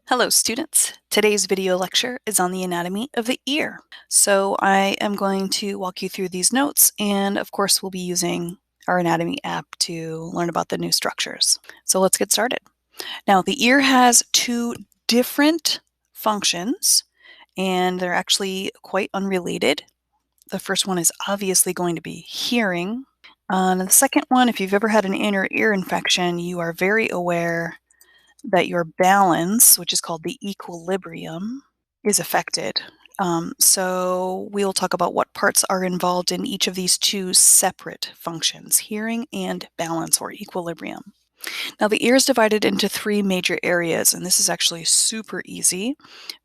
Hello students! Today's video lecture is on the anatomy of the ear. So I am going to walk you through these notes, and of course we'll be using our anatomy app to learn about the new structures. So let's get started. Now the ear has two different functions, and they're actually quite unrelated. The first one is obviously going to be hearing. And the second one, if you've ever had an inner ear infection, you are very aware that your balance, which is called the equilibrium, is affected. So we'll talk about what parts are involved in each of these two separate functions, hearing and balance or equilibrium. Now the ear is divided into three major areas, and this is actually super easy.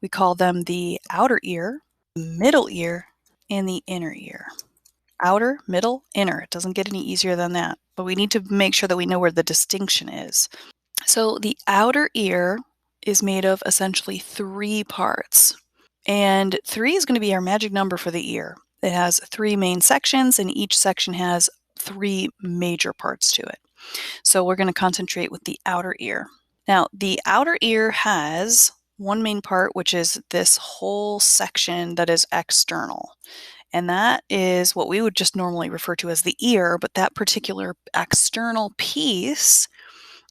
We call them the outer ear, middle ear, and the inner ear. Outer, middle, inner. It doesn't get any easier than that, but we need to make sure that we know where the distinction is. So the outer ear is made of essentially three parts, and 3 is going to be our magic number for the ear. It has 3 main sections, and each section has 3 major parts to it. So we're going to concentrate with the outer ear. Now, the outer ear has one main part, which is this whole section that is external. And that is what we would just normally refer to as the ear, but that particular external piece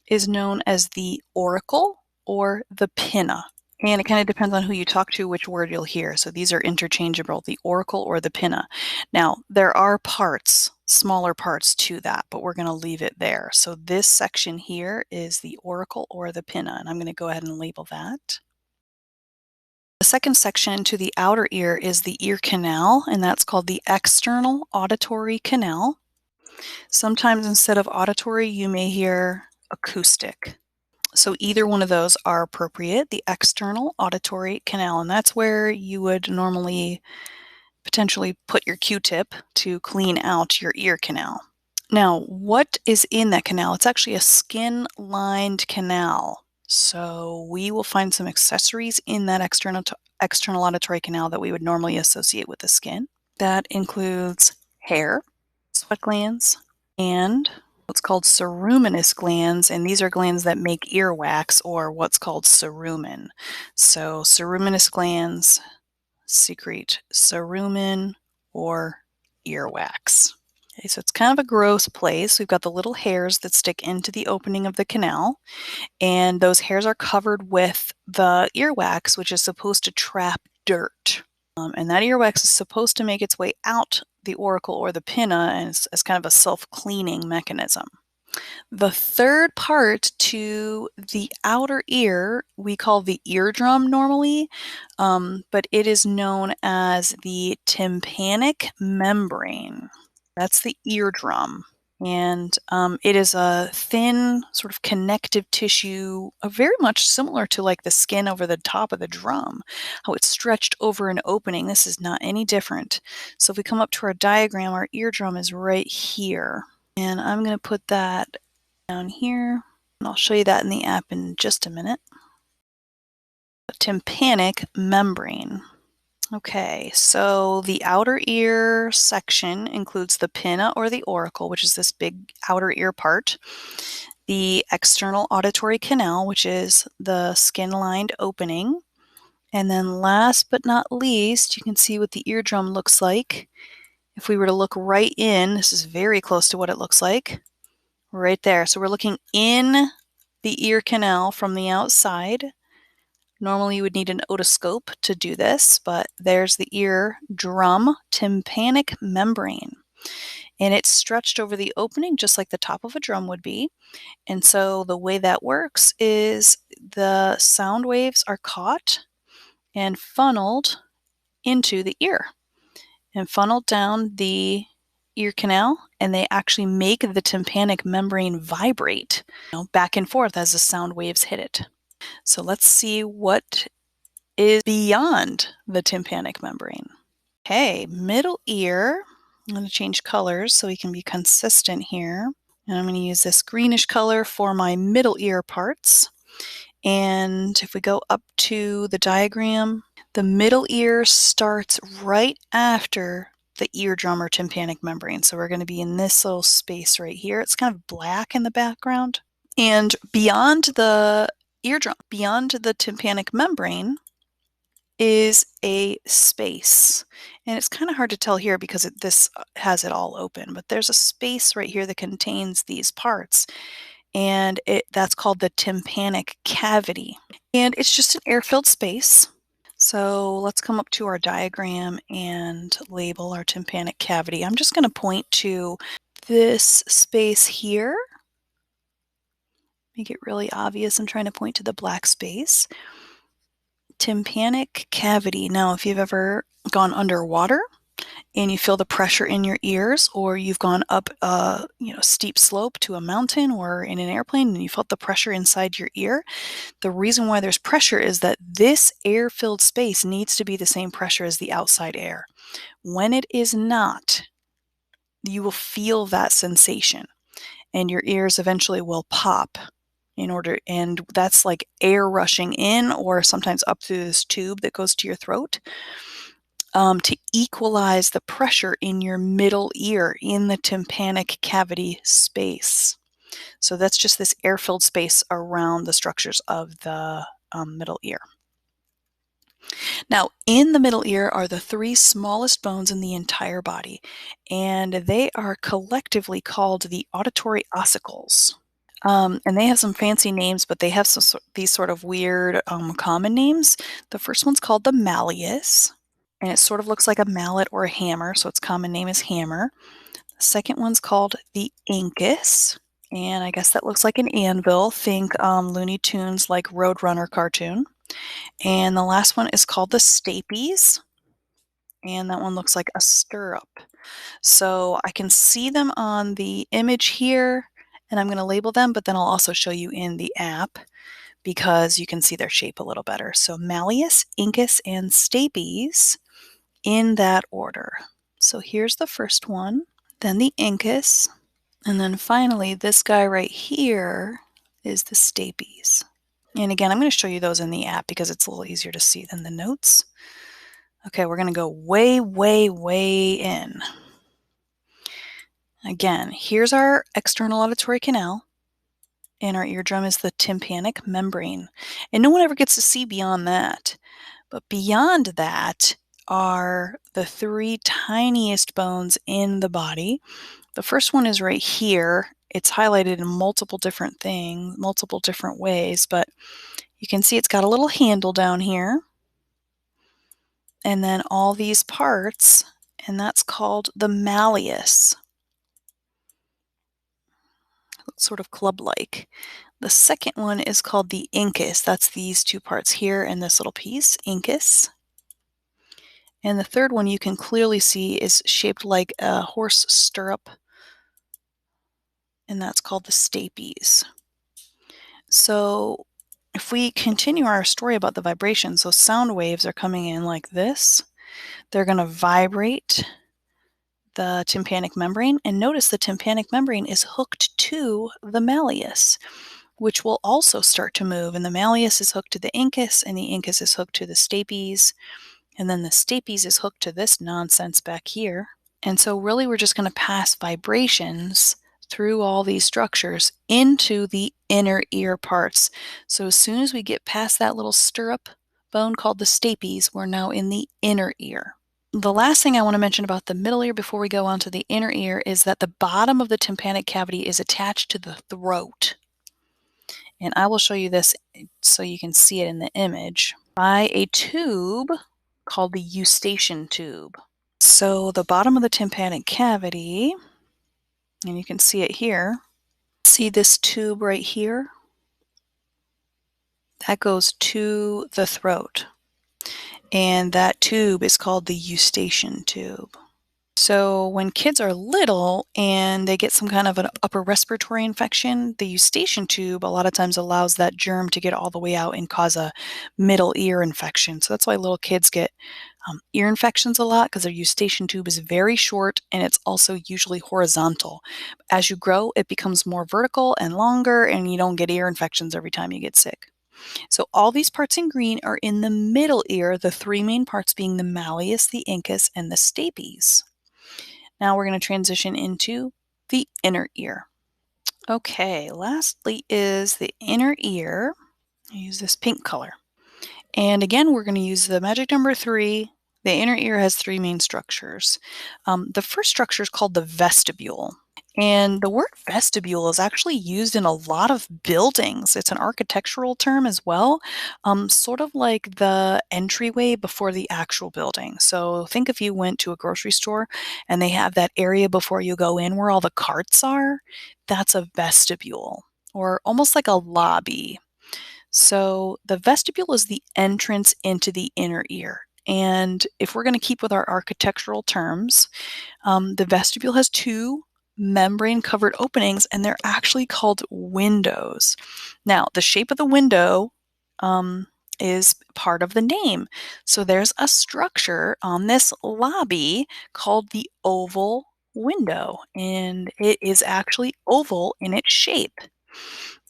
is known as the auricle or the pinna. And it kind of depends on who you talk to, which word you'll hear. So these are interchangeable, the auricle or the pinna. Now, there are parts, smaller parts to that, but we're going to leave it there. So this section here is the auricle or the pinna, and I'm going to go ahead and label that. The second section to the outer ear is the ear canal, and that's called the external auditory canal. Sometimes instead of auditory, you may hear acoustic. So either one of those are appropriate, the external auditory canal, and that's where you would normally potentially put your Q-tip to clean out your ear canal. Now, what is in that canal? It's actually a skin-lined canal. So we will find some accessories in that external auditory canal that we would normally associate with the skin. That includes hair, sweat glands, and what's called ceruminous glands, and these are glands that make earwax, or what's called cerumen. So ceruminous glands secrete cerumen or earwax. Okay, so it's kind of a gross place. We've got the little hairs that stick into the opening of the canal, and those hairs are covered with the earwax, which is supposed to trap dirt. And that earwax is supposed to make its way out the auricle or the pinna as kind of a self-cleaning mechanism. The third part to the outer ear we call the eardrum normally, but it is known as the tympanic membrane. That's the eardrum. And it is a thin sort of connective tissue, very much similar to like the skin over the top of the drum, how it's stretched over an opening. This is not any different. So if we come up to our diagram, our eardrum is right here. And I'm going to put that down here, and I'll show you that in the app in just a minute. The tympanic membrane. Okay, so the outer ear section includes the pinna or the auricle, which is this big outer ear part, the external auditory canal, which is the skin-lined opening, and then last but not least, you can see what the eardrum looks like. If we were to look right in, this is very close to what it looks like, right there. So we're looking in the ear canal from the outside. Normally you would need an otoscope to do this, but there's the eardrum tympanic membrane. And it's stretched over the opening just like the top of a drum would be. And so the way that works is the sound waves are caught and funneled into the ear and funneled down the ear canal, and they actually make the tympanic membrane vibrate, back and forth as the sound waves hit it. So let's see what is beyond the tympanic membrane. Okay, middle ear. I'm going to change colors so we can be consistent here. And I'm going to use this greenish color for my middle ear parts. And if we go up to the diagram, the middle ear starts right after the eardrum or tympanic membrane. So we're going to be in this little space right here. It's kind of black in the background. And beyond the eardrum. Beyond the tympanic membrane is a space. And it's kind of hard to tell here because this has it all open, but there's a space right here that contains these parts, and that's called the tympanic cavity. And it's just an air-filled space. So let's come up to our diagram and label our tympanic cavity. I'm just going to point to this space here. Make it really obvious. I'm trying to point to the black space. Tympanic cavity. Now, if you've ever gone underwater and you feel the pressure in your ears, or you've gone up a steep slope to a mountain or in an airplane and you felt the pressure inside your ear, the reason why there's pressure is that this air-filled space needs to be the same pressure as the outside air. When it is not, you will feel that sensation and your ears eventually will pop. And that's like air rushing in or sometimes up through this tube that goes to your throat, to equalize the pressure in your middle ear in the tympanic cavity space. So that's just this air-filled space around the structures of the middle ear. Now, in the middle ear are the three smallest bones in the entire body, and they are collectively called the auditory ossicles. And they have some fancy names, but they have these sort of weird common names. The first one's called the malleus, and it sort of looks like a mallet or a hammer, so its common name is hammer. The second one's called the incus, and I guess that looks like an anvil. Think Looney Tunes, like Roadrunner cartoon. And the last one is called the stapes, and that one looks like a stirrup. So I can see them on the image here, and I'm going to label them, but then I'll also show you in the app because you can see their shape a little better. So malleus, incus, and stapes in that order. So here's the first one, then the incus, and then finally this guy right here is the stapes. And again, I'm going to show you those in the app because it's a little easier to see than the notes. Okay, we're going to go way, way, way in. Again, here's our external auditory canal, and our eardrum is the tympanic membrane. And no one ever gets to see beyond that. But beyond that are the three tiniest bones in the body. The first one is right here. It's highlighted in multiple different ways, but you can see it's got a little handle down here. And then all these parts, and that's called the malleus. Sort of club-like. The second one is called the incus. That's these two parts here and this little piece, incus. And the third one you can clearly see is shaped like a horse stirrup, and that's called the stapes. So if we continue our story about the vibrations, so sound waves are coming in like this. They're going to vibrate the tympanic membrane, and notice the tympanic membrane is hooked to the malleus, which will also start to move, and the malleus is hooked to the incus, and the incus is hooked to the stapes, and then the stapes is hooked to this nonsense back here. And so really we're just going to pass vibrations through all these structures into the inner ear parts. So as soon as we get past that little stirrup bone called the stapes, we're now in the inner ear. The last thing I want to mention about the middle ear before we go on to the inner ear is that the bottom of the tympanic cavity is attached to the throat. And I will show you this so you can see it in the image by a tube called the Eustachian Tube. So the bottom of the tympanic cavity, and you can see it here. See this tube right here? That goes to the throat. And that tube is called the Eustachian Tube. So when kids are little and they get some kind of an upper respiratory infection, the Eustachian tube a lot of times allows that germ to get all the way out and cause a middle ear infection. So that's why little kids get ear infections a lot, because their Eustachian tube is very short and it's also usually horizontal. As you grow, it becomes more vertical and longer, and you don't get ear infections every time you get sick. So all these parts in green are in the middle ear, the three main parts being the malleus, the incus, and the stapes. Now we're going to transition into the inner ear. Okay, lastly is the inner ear. I use this pink color. And again, we're going to use the magic number 3. The inner ear has 3 main structures. The first structure is called the vestibule. And the word vestibule is actually used in a lot of buildings. It's an architectural term as well, sort of like the entryway before the actual building. So think if you went to a grocery store and they have that area before you go in where all the carts are, that's a vestibule, or almost like a lobby. So the vestibule is the entrance into the inner ear. And if we're going to keep with our architectural terms, the vestibule has 2 membrane covered openings, and they're actually called windows. Now, the shape of the window is part of the name. So there's a structure on this lobby called the oval window, and it is actually oval in its shape.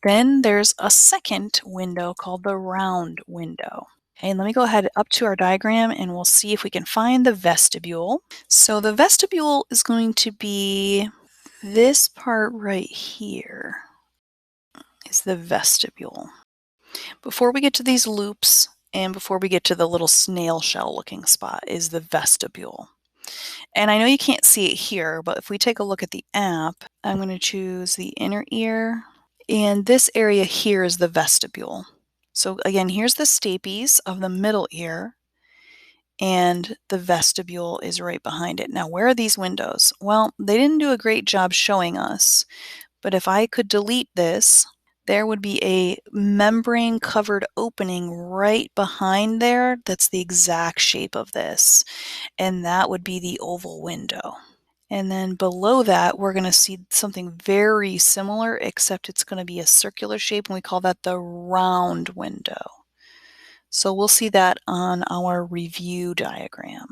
Then there's a second window called the round window. Okay, let me go ahead up to our diagram and we'll see if we can find the vestibule. So the vestibule is going to be this part right here is the vestibule. Before we get to these loops and before we get to the little snail shell looking spot is the vestibule. And I know you can't see it here, but if we take a look at the app, I'm going to choose the inner ear. And this area here is the vestibule. So again, here's the stapes of the middle ear, and the vestibule is right behind it. Now, where are these windows? Well, they didn't do a great job showing us, but if I could delete this, there would be a membrane covered opening right behind there that's the exact shape of this, and that would be the oval window. And then below that, we're going to see something very similar, except it's going to be a circular shape, and we call that the round window. So we'll see that on our review diagram.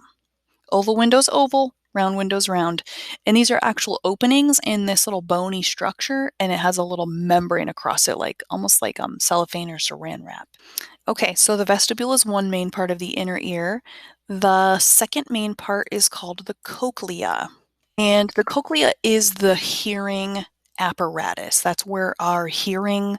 Oval window's oval, round window's round. And these are actual openings in this little bony structure, and it has a little membrane across it, like almost like cellophane or saran wrap. Okay, so the vestibule is one main part of the inner ear. The second main part is called the cochlea. And the cochlea is the hearing apparatus. That's where our hearing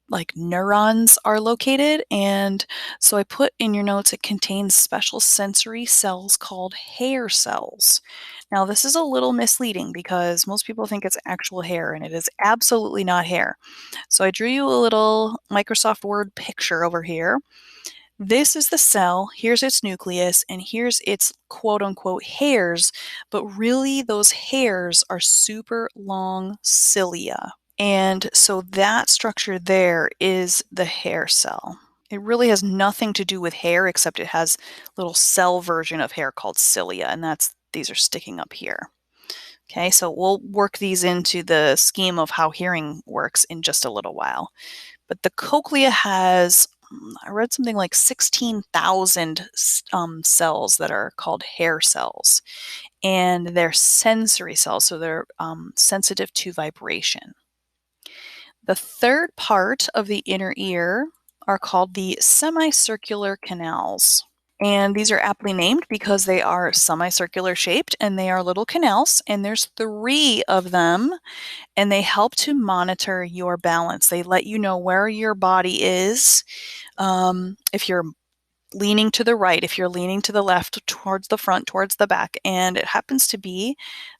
like neurons are located. And so I put in your notes, it contains special sensory cells called hair cells. Now, this is a little misleading because most people think it's actual hair, and it is absolutely not hair. So I drew you a little Microsoft Word picture over here. This is the cell, here's its nucleus, and here's its quote-unquote hairs, but really those hairs are super long cilia. And so that structure there is the hair cell. It really has nothing to do with hair, except it has a little cell version of hair called cilia, and these are sticking up here. Okay, so we'll work these into the scheme of how hearing works in just a little while. But the cochlea has, I read something like 16,000 cells that are called hair cells. And they're sensory cells, so they're sensitive to vibration. The third part of the inner ear are called the semicircular canals. And these are aptly named because they are semicircular shaped and they are little canals, and there's 3 of them, and they help to monitor your balance. They let you know where your body is, if you're leaning to the right, if you're leaning to the left, towards the front, towards the back. And it happens to be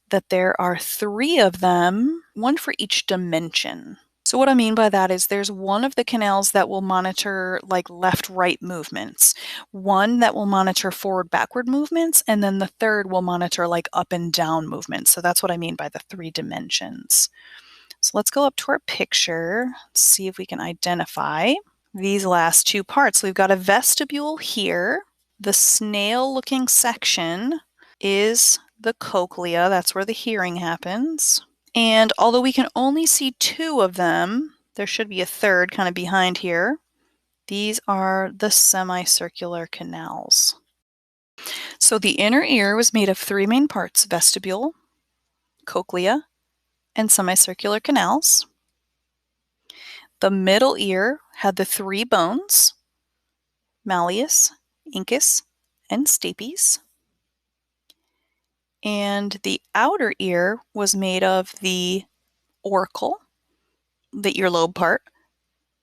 that there are 3 of them, one for each dimension. So what I mean by that is there's one of the canals that will monitor like left-right movements, one that will monitor forward-backward movements, and then the third will monitor like up and down movements. So that's what I mean by the 3 dimensions. So let's go up to our picture, see if we can identify these last 2 parts. So we've got a vestibule here. The snail-looking section is the cochlea. That's where the hearing happens. And although we can only see 2 of them, there should be a third kind of behind here. These are the semicircular canals. So the inner ear was made of 3 main parts: vestibule, cochlea, and semicircular canals. The middle ear had the 3 bones: malleus, incus, and stapes. And the outer ear was made of the auricle, the earlobe part,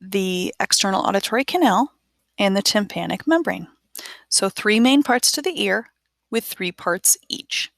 the external auditory canal, and the tympanic membrane. So 3 main parts to the ear with 3 parts each.